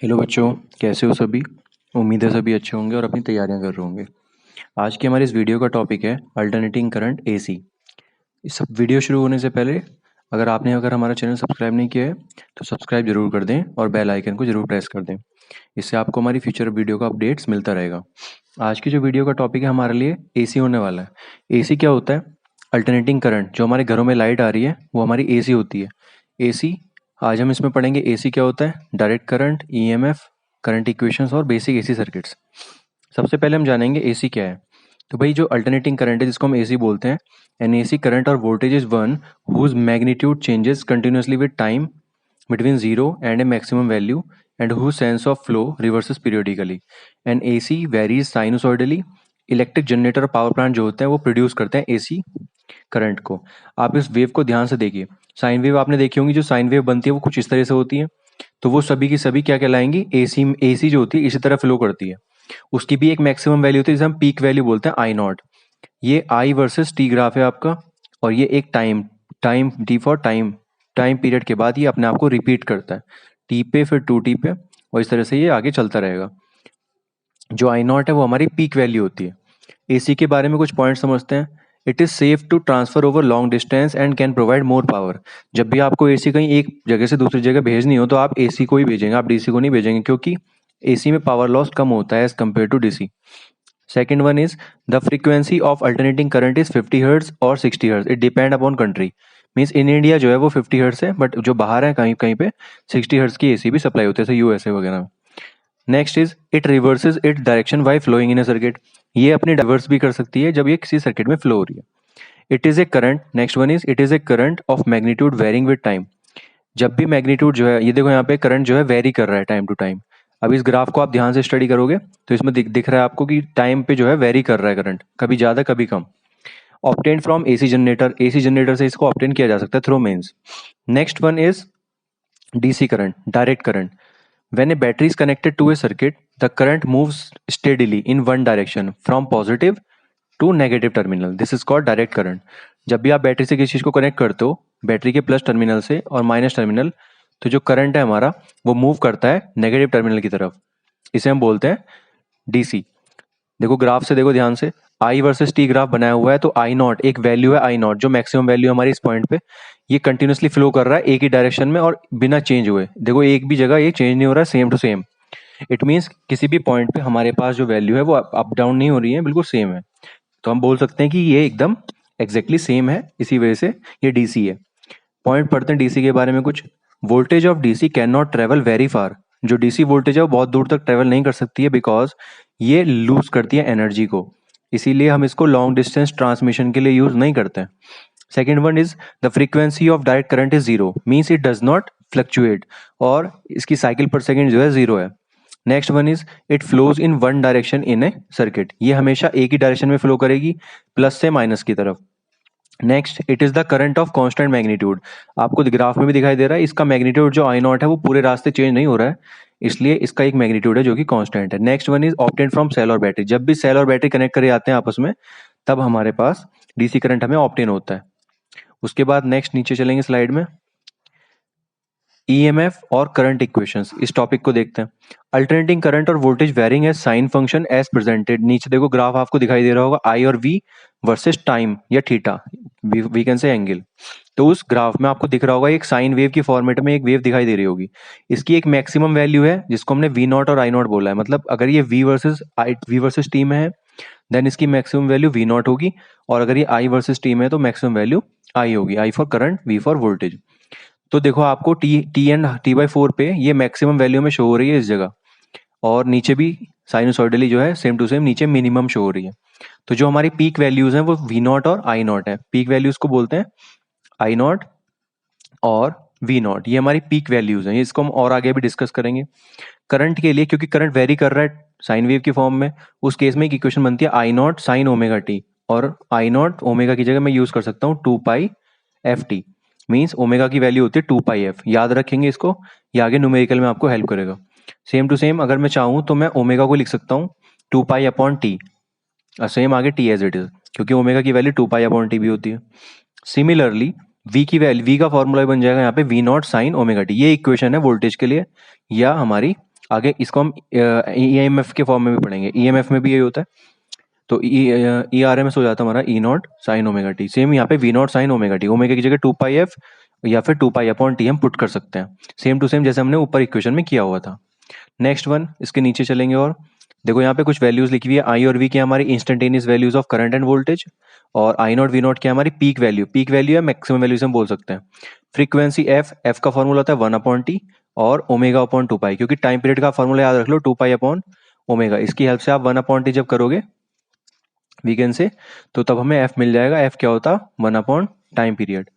Hello बच्चों, कैसे हो सभी। उम्मीद है सभी अच्छे होंगे और अपनी तैयारियां कर रहे होंगे। आज की हमारे इस वीडियो का टॉपिक है अल्टरनेटिंग करंट एसी। इस सब वीडियो शुरू होने से पहले अगर हमारा चैनल सब्सक्राइब नहीं किया है तो सब्सक्राइब जरूर कर दें और बेल आइकन को जरूर प्रेस कर दें। इससे आपको हमारी फ्यूचर वीडियो का अपडेट्स मिलता रहेगा। आज की जो वीडियो का टॉपिक है हमारे लिए एसी होने वाला है। एसी क्या होता है? Alternating current. जो हमारे घरों में लाइट आ रही है वो हमारी एसी होती है। एसी आज हम इसमें पढ़ेंगे एसी क्या होता है, direct current, EMF, current equations और बेसिक एसी सर्किट्स। सबसे पहले हम जानेंगे एसी क्या है। तो भाई जो अल्टरनेटिंग करंट है जिसको हम एसी बोलते हैं, एन एसी करंट और voltage is one whose magnitude changes continuously with time between 0 and a maximum value and whose sense of flow reverses periodically. And AC varies sinusoidally. Electric generator और power plant जो होते हैं वो produce करते हैं AC current को। आप इस वेव को ध्यान से देखिए। साइन वेव आपने देखी होंगी, जो साइन वेव बनती है वो कुछ इस तरह से होती है। तो वो सभी की सभी क्या कहलाएंगी? एसी। एसी जो होती है इसी तरह फ्लो करती है। उसकी भी एक मैक्सिमम वैल्यू होती है जिसे हम पीक वैल्यू बोलते हैं आई नॉट। ये आई वर्सेस टी ग्राफ है आपका, और ये एक time time T for time time period के बाद ये अपने आप को रिपीट करता है, टी पे फिर टू टी पे, और इस तरह से ये आगे चलता रहेगा। जो आई नॉट है वो हमारी पीक वैल्यू होती है। एसी के बारे में कुछ पॉइंट समझते हैं। It is safe to transfer over long distance and can provide more power. जब भी आपको एसी कहीं एक जगह से दूसरी जगह भेजनी हो तो आप एसी को ही भेजेंगे, आप डीसी को नहीं भेजेंगे, क्योंकि एसी में पावर लॉस कम होता है as compare to DC. Second one is the frequency of alternating current is 50 hertz और 60 hertz. It depend upon country. Means in India जो है वो 50 हर्ट्ज है, बट जो बाहर है कहीं कहीं पे 60 हर्ट्ज की एसी भी सप्लाई होती है, जैसे यूएसए वगैरह में। Next is it reverses it direction by flowing in a circuit. ये अपने डाइवर्स भी कर सकती है जब ये किसी सर्किट में फ्लो हो रही है। It is a current. Next one is it is a current of magnitude varying with time. जब भी मैग्नीट्यूड जो है, ये देखो यहाँ पे करंट जो है वेरी कर रहा है टाइम टू टाइम। अब इस ग्राफ को आप ध्यान से स्टडी करोगे तो इसमें दिख रहा है आपको कि टाइम पे जो है वेरी कर रहा है करंट, कभी ज़्यादा कभी कम। Obtain from AC generator. AC generator से इसको ऑब्टेन किया जा सकता है through mains. Next one is DC current, direct current. When a battery is connected to a circuit the current moves steadily in one direction from positive to negative terminal. This is called direct current. जब भी आप battery से किसी चीज़ को connect करते हो, battery के plus terminal से और माइनस टर्मिनल, तो जो करंट है हमारा वो मूव करता है नेगेटिव टर्मिनल की तरफ। इसे हम बोलते हैं डीसी। देखो ग्राफ से देखो ध्यान से, आई वर्सेस टी ग्राफ बनाया हुआ है। तो आई नॉट एक वैल्यू है, आई नॉट जो मैक्सिमम वैल्यू हमारी इस पॉइंट पे, ये कंटिन्यूसली फ्लो कर रहा है एक ही डायरेक्शन में और बिना चेंज हुए। देखो एक भी जगह ये चेंज नहीं हो रहा है, same to same. It means किसी भी पॉइंट पे हमारे पास जो वैल्यू है वो अप डाउन नहीं हो रही है, बिल्कुल सेम है। तो हम बोल सकते हैं कि ये एकदम एग्जैक्टली सेम है, इसी वजह से ये डीसी है। पॉइंट पढ़ते हैं डीसी के बारे में कुछ। Voltage of DC can not travel very far. जो डीसी वोल्टेज है वो बहुत दूर तक ट्रेवल नहीं कर सकती है, बिकॉज ये लूज करती है एनर्जी को। इसीलिए हम इसको लॉन्ग डिस्टेंस ट्रांसमिशन के लिए यूज नहीं करते हैं। Second one is the frequency of direct current is zero, means it does not fluctuate, और इसकी साइकिल पर सेकेंड जो है जीरो है। Next one is it flows in one direction in A circuit. ये हमेशा एक ही डायरेक्शन में फ्लो करेगी, प्लस से माइनस की तरफ। Next it is the current of constant magnitude. आपको ग्राफ में भी दिखाई दे रहा है, इसका मैग्नीट्यूड जो आई नॉट है वो पूरे रास्ते चेंज नहीं हो रहा है, इसलिए इसका एक मैग्नीट्यूड है जो कि कांस्टेंट है। Next one is obtain from cell और बैटरी। जब भी सेल और बैटरी कनेक्ट करे जाते हैं आपस में, तब हमारे पास डीसी करंट हमें ऑब्टेन होता है। उसके बाद नेक्स्ट नीचे चलेंगे स्लाइड में, ईएमएफ और करंट इक्वेशंस, इस टॉपिक को देखते हैं। अल्टरनेटिंग करंट और voltage varying as sine function as presented. नीचे देखो ग्राफ आपको दिखाई दे रहा होगा, आई और वी वर्सेस टाइम या theta, we can say angle. तो उस ग्राफ में आपको दिख रहा होगा एक साइन वेव की फॉर्मेट में एक वेव दिखाई दे रही होगी। इसकी एक मैक्सिमम वैल्यू है जिसको हमने वी नॉट और आई नॉट बोला है। मतलब अगर ये वी वर्सेस टी में है देन इसकी मैक्सिमम वैल्यू वी नॉट होगी, और अगर ये आई वर्सेस टी में है तो मैक्सिमम वैल्यू आई होगी। I for current, V for voltage. तो देखो आपको T and T by four पे ये मैक्सिमम वैल्यू में शो हो रही है इस जगह, और नीचे भी साइनोसॉइडली जो है सेम टू सेम नीचे मिनिमम शो हो रही है। तो जो हमारी पीक वैल्यूज हैं वो वी नॉट और आई नॉट है। पीक वैल्यूज को बोलते हैं आई नॉट और वी नॉट, ये हमारी पीक वैल्यूज हैं। इसको हम और आगे भी डिस्कस करेंगे। करंट के लिए, क्योंकि करंट वेरी कर रहा है साइन वेव की फॉर्म में, उस केस में एक इक्वेशन बनती है आई नॉट साइन ओमेगा टी, और आई नॉट ओमेगा की जगह मैं यूज कर सकता हूँ 2 पाई एफ टी। मीन्स ओमेगा की वैल्यू होती है 2 पाई एफ। याद रखेंगे इसको, ये आगे न्यूमेरिकल में आपको हेल्प करेगा। सेम टू सेम अगर मैं चाहूँ तो मैं ओमेगा को लिख सकता हूँ 2 पाई अपॉन टी, सेम आगे टी एज इट इज, क्योंकि ओमेगा की वैल्यू 2 पाई अपॉन टी भी होती है। सिमिलरली वी की वैल्यू, वी का फॉर्मूला बन जाएगा यहाँ पे V naught sine omega T. ये इक्वेशन है वोल्टेज के लिए या हमारी आगे इसको हम EMF के फॉर्म में भी पढ़ेंगे, EMF में भी यही होता है। तो ERMS हो जाता है हमारा E not sine omega T. Same यहाँ पे V not sine omega T, omega की जगह 2πf या फिर 2π/T हम पुट कर सकते हैं, सेम टू सेम जैसे हमने ऊपर इक्वेशन में किया हुआ था। नेक्स्ट वन, इसके नीचे चलेंगे और देखो यहाँ पे कुछ वैल्यूज लिखी हुई है। I और V की हमारी instantaneous values of current end voltage, और I नॉट V नॉट की हमारी पीक वैल्यू है, मैक्सिमम वैल्यू से हम बोल सकते हैं। फ्रीक्वेंसी F का फॉर्मूला होता है 1/T और ω/2π, क्योंकि टाइम पीरियड का फॉर्मूला याद रख लो 2π/ω। इसकी हेल्प से आप 1/T जब करोगे वीकेंड से, तो तब हमें F मिल जाएगा। F क्या होता है? 1/ टाइम पीरियड।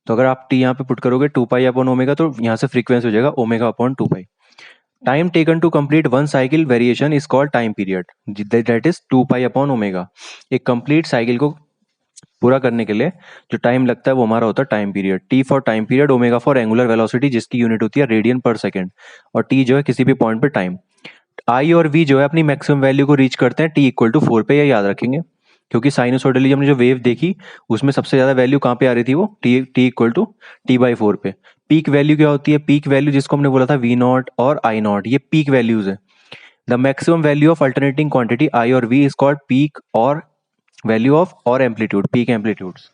तो अगर आप T यहाँ पे पुट करोगे 2π/ω, तो यहाँ से फ्रीक्वेंसी हो जाएगा ω/2π। Time taken to complete one cycle variation is called time period, that is 2π/ω। एक कंप्लीट साइकिल को पूरा करने के लिए जो टाइम लगता है वो हमारा होता है time period. T for time period, ω for angular velocity जिसकी यूनिट होती है रेडियन पर सेकेंड, और T जो है किसी भी पॉइंट पे टाइम। I और V जो है अपनी मैक्सिमम वैल्यू को रीच करते हैं T इक्वल टू 4 पे, ये याद रखेंगे, क्योंकि साइनोसॉइडली हमने जो वेव देखी उसमें सबसे ज्यादा वैल्यू कहाँ पे आ रही थी? वो T इक्वल टू T/4 पे। पीक वैल्यू क्या होती है? पीक वैल्यू जिसको हमने बोला था V नॉट और I नॉट, ये पीक वैल्यूज है। The maximum value of alternating quantity I और V इज कॉल्ड पीक और वैल्यू ऑफ और amplitude, peak amplitudes.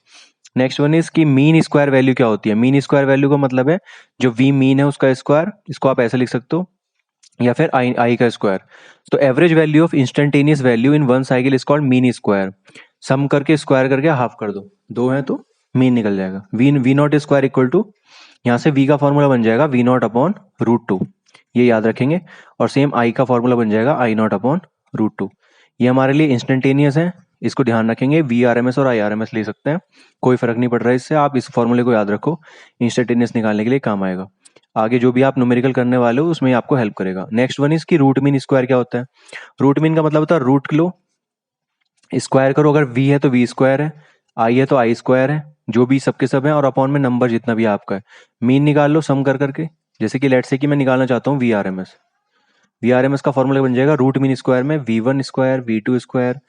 Next one is की मीन स्क्वायर वैल्यू क्या होती है? मीन स्क्वायर वैल्यू का मतलब है जो V मीन है उसका स्क्वायर, इसको आप ऐसे लिख सकते हो, या फिर आई का स्क्वायर। तो average value of instantaneous value in one cycle is called mean square. Sum करके स्क्वायर करके हाफ कर दो, दो है तो मीन निकल जाएगा। V naught square equal to, यहाँ से V का फॉर्मूला बन जाएगा V0/√2, ये याद रखेंगे। और सेम I का फॉर्मूला बन जाएगा I0/√2। ये हमारे लिए इंस्टेंटेनियस है, इसको ध्यान रखेंगे। VRMS और IRMS ले सकते हैं, कोई फर्क नहीं पड़ रहा है इससे। आप इस फॉर्मूले को याद रखो, इंस्टेंटेनियस निकालने के लिए काम आएगा। आगे जो भी आप न्यूमेरिकल करने वाले हो उसमें आपको हेल्प करेगा। नेक्स्ट वन इसकी रूट मीन स्क्वायर क्या होता है? रूट मीन का मतलब होता है रूट लो, स्क्वायर करो। अगर V है तो V स्क्वायर है, I है तो I स्क्वायर है, जो भी सबके सब है, और अपॉन में नंबर जितना भी आपका है। मीन निकाल लो सम कर करके, जैसे कि लेट्स से कि मैं निकालना चाहता हूँ VRMS का फॉर्मूला बन जाएगा रूट मीन स्क्वायर में V1 स्क्वायर V2 स्क्वायर,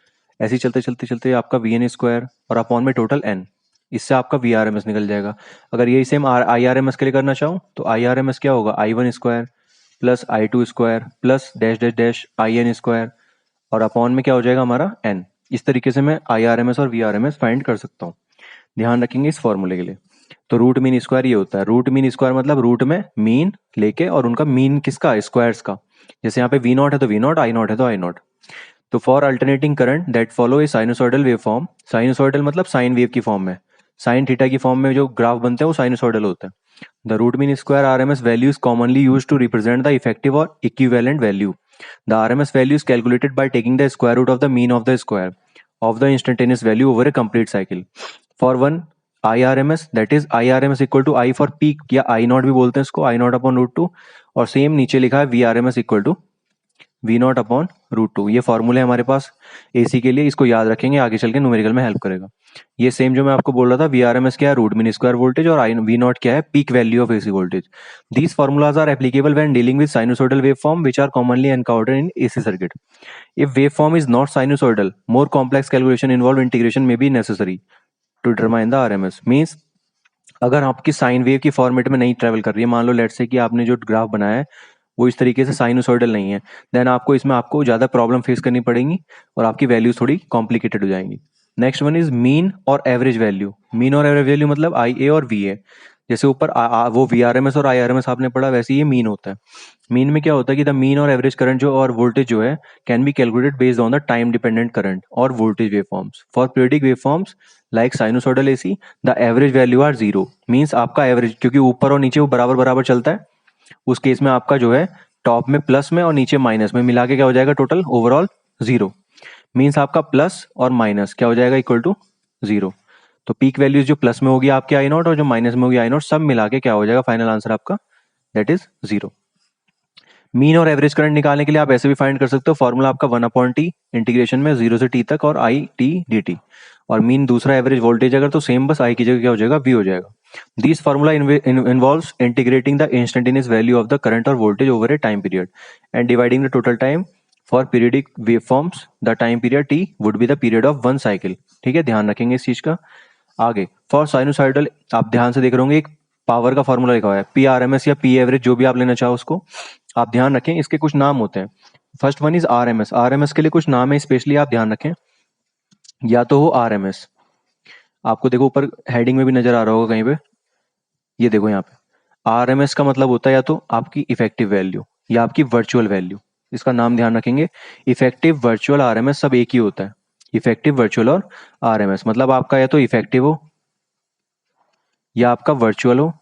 ऐसे चलते चलते चलते आपका VN स्क्वायर और अपॉन में टोटल N, इससे आपका VRMS निकल जाएगा। अगर यही सेम IRMS के लिए करना चाहूँ तो IRMS क्या होगा? I1 square plus I2 square plus dash dash dash IN square, और अपॉन में क्या हो जाएगा हमारा N। इस तरीके से मैं IRMS और VRMS फाइंड कर सकता हूँ, ध्यान रखेंगे इस फॉर्मूले के लिए। तो रूट मीन स्क्वायर ये होता है। रूट मीन स्क्वायर मतलब रूट में मीन लेके और उनका मीन किसका? स्क्वायर्स का। जैसे यहाँ पे V नॉट है तो V नॉट, I नॉट है तो I नॉट। तो for alternating current that follow a sinusoidal wave form, sinusoidal मतलब साइन वेव की फॉर्म में, साइन थीटा की फॉर्म में जो ग्राफ बनते हैं वो साइनोसॉइडल होते हैं। The root mean square RMS value is commonly used to represent the effective और equivalent value. The RMS value is calculated by taking the square root of the mean of the square of the instantaneous value over a complete cycle. For one IRMS, that is IRMS equal to I for peak, या I not भी बोलते हैं इसको, I0/√2। और same नीचे लिखा है VRMS equal to V0/√2। ये फॉर्मूले हमारे पास AC के लिए, इसको याद रखेंगे, आगे चल के न्यूमेरिकल में हेल्प करेगा। ये सेम जो मैं आपको बोल रहा था, VRMS क्या है? रूट मीन स्क्वायर वोल्टेज, और V नॉट क्या है? Peak value of AC voltage. These formulas are applicable when dealing with sinusoidal waveform which are commonly encountered in AC circuit. If waveform is not sinusoidal, more complex calculation involved integration may be necessary to determine the RMS. Means अगर आपकी sign wave की format में नहीं travel कर रही है, मान लो let's say कि आपने जो ग्राफ बनाया है वो इस तरीके से साइनोसॉइडल नहीं है, देन आपको इसमें आपको ज़्यादा प्रॉब्लम फेस करनी पड़ेगी और आपकी वैल्यूज थोड़ी कॉम्प्लिकेटेड हो जाएंगी। नेक्स्ट वन इज मीन और एवरेज वैल्यू। मीन और एवरेज वैल्यू मतलब IA और VA। जैसे ऊपर वो VRMS और IRMS आपने पढ़ा, वैसे ये मीन होता है। मीन में क्या होता है कि द मीन और एवरेज करंट जो और वोल्टेज जो है can be calculated based on the time dependent current और voltage waveforms. For periodic waveforms like sinusoidal AC the average value are 0। Means आपका एवरेज, क्योंकि ऊपर और नीचे वो बराबर बराबर चलता है, उस केस में आपका जो है टॉप में प्लस में और नीचे माइनस में मिला के क्या हो जाएगा? Total overall 0। मीन्स आपका प्लस और माइनस क्या हो जाएगा? Equal to 0। तो पीक वैल्यूज जो प्लस में होगी आपके I नॉट और जो माइनस में होगी I नॉट, सब मिला के क्या हो जाएगा फाइनल आंसर आपका? That is 0। मीन और एवरेज करंट निकालने के लिए आप ऐसे भी फाइंड कर सकते हो, फॉर्मूला आपका 1/T इंटीग्रेशन में 0 से T तक और IT dt। और मीन दूसरा एवरेज वोल्टेज अगर तो सेम, बस I की जगह क्या हो जाएगा? V हो जाएगा। This formula involves integrating the instantaneous value of the current और voltage over a time period and dividing the total time for periodic waveforms. The time period T would be the period of one cycle. ठीक है, ध्यान रखेंगे इस चीज का। आगे for sinusoidal आप ध्यान से देख रहे होंगे, एक पावर का फॉर्मूला लिखा हुआ है, PRMS या P एवरेज, जो भी आप लेना चाहो उसको। आप ध्यान रखें, इसके कुछ नाम होते हैं। First one is RMS। RMS के लिए कुछ नाम है स्पेशली, आप ध्यान रखें। या तो हो RMS, आपको देखो ऊपर हेडिंग में भी नजर आ रहा होगा कहीं पे, ये देखो यहाँ पे। RMS का मतलब होता है या तो आपकी इफेक्टिव वैल्यू या आपकी वर्चुअल वैल्यू। इसका नाम ध्यान रखेंगे, इफेक्टिव, वर्चुअल, RMS सब एक ही होता है। इफेक्टिव, वर्चुअल और RMS मतलब आपका या तो इफेक्टिव हो या आपका वर्चुअल हो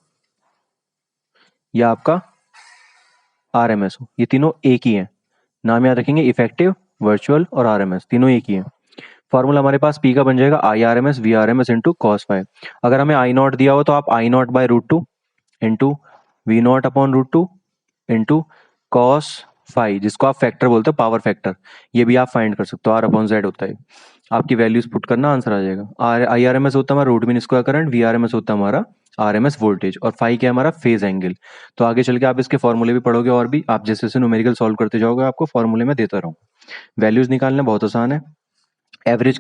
या आपका RMS हो, ये तीनों एक ही हैं। नाम याद रखेंगे, इफेक्टिव, वर्चुअल और RMS तीनों एक ही हैं। फॉर्मूला हमारे पास P का बन जाएगा IRMS VRMS into cos five. अगर हमें I नॉट दिया हो तो आप I naught by root two into V naught upon root two into cos five, जिसको आप फैक्टर बोलते हो, पावर फैक्टर, ये भी आप फाइंड कर सकते हो। R अपॉन जेड होता है, आपकी वैल्यूज पुट करना, आंसर आ जाएगा। IRMS होता है हमारा root mean square current, VRMS होता है हमारा RMS वोल्टेज, और फाई क्या है हमारा फेज एंगल। तो आगे चल के आप इसके फॉर्मूले भी पढ़ोगे, और भी आप जैसे जैसे न्यूमेरिकल सॉल्व करते जाओगे आपको फॉर्मूले में देता रहूँगा। वैल्यूज निकालना बहुत आसान है। एवरेज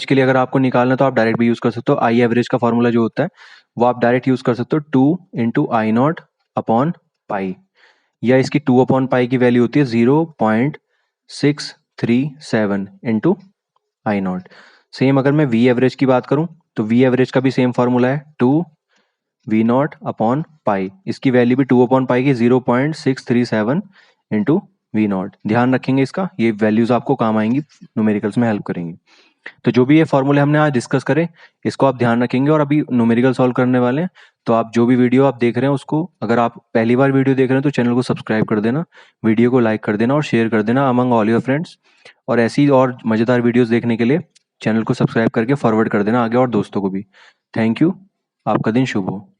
के लिए अगर आपको निकालना है तो आप डायरेक्ट भी यूज कर सकते हो। आई एवरेज का फॉर्मूला जो होता है वो आप डायरेक्ट यूज कर सकते हो, 2 × I0 अपॉन पाई, या इसकी 2 अपॉन पाई की वैल्यू होती है 0.637 इंटू I0। सेम अगर मैं वी एवरेज की बात करूं तो वी एवरेज का भी सेम फॉर्मूला है, 2 V0 अपॉन पाई, इसकी वैल्यू भी 2 अपॉन पाई की 0.637 इंटू V0। ध्यान रखेंगे इसका, ये वैल्यूज आपको काम आएंगी, न्यूमेरिकल्स में हेल्प करेंगी। तो जो भी ये फॉर्मूले हमने आज डिस्कस करे, इसको आप ध्यान रखेंगे, और अभी न्यूमेरिकल सॉल्व करने वाले हैं। तो आप जो भी वीडियो आप देख रहे हैं उसको, अगर आप पहली बार वीडियो देख रहे हैं तो चैनल को सब्सक्राइब कर देना, वीडियो को लाइक कर देना और शेयर कर देना अमंग ऑल योर फ्रेंड्स। और ऐसी और मज़ेदार वीडियोस देखने के लिए चैनल को सब्सक्राइब करके फॉरवर्ड कर देना आगे और दोस्तों को भी। थैंक यू, आपका दिन शुभ हो।